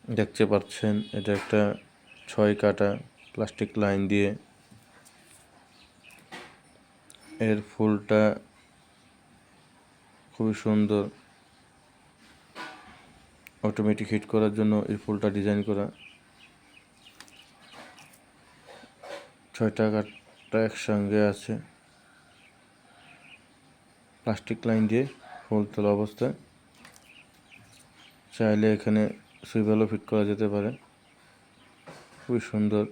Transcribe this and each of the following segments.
দেখতে পাচ্ছেন এটা একটা 6 কাটা প্লাস্টিক লাইন দিয়ে এর ফুলটা খুবই সুন্দর। অটোমেটিক হিট করার জন্য এই ফুলটা ডিজাইন করা। 6টা কাটা একসঙ্গে আছে, প্লাস্টিক লাইন দিয়ে ফুল তোলা অবস্থায়। চাইলে এখানে সুইভেলও ফিট করা যেতে পারে, খুবই সুন্দর।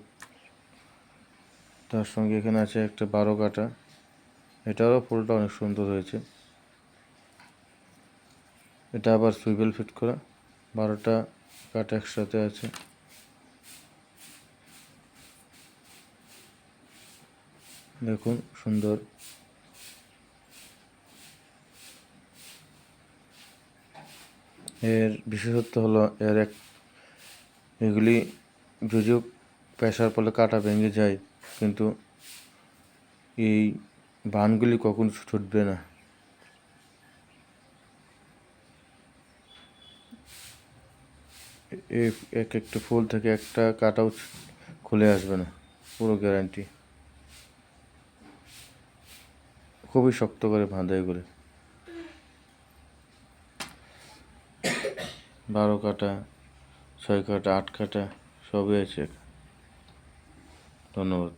তার সঙ্গে এখানে আছে একটা 12 কাটা, এটারও ফুলটা অনেক সুন্দর হয়েছে। এটা আবার সুইভেল ফিট করা, 12টা কাটা একসাথে আছে। দেখুন সুন্দর। এর বিশেষত্ব হলো এগুলি যদিও প্রেসার ফলে কাটা ভেঙে যায়, কিন্তু এই বানগুলি কখনো ছুটবে না। এক একটা ফুল থেকে একটা কাটাও খুলে আসবে না, পুরো গ্যারান্টি। খুবই শক্ত করে বাঁধা এগুলি। 12 কাটা, 6 কাটা, 8 কাটা সবই আছে। ধন্যবাদ।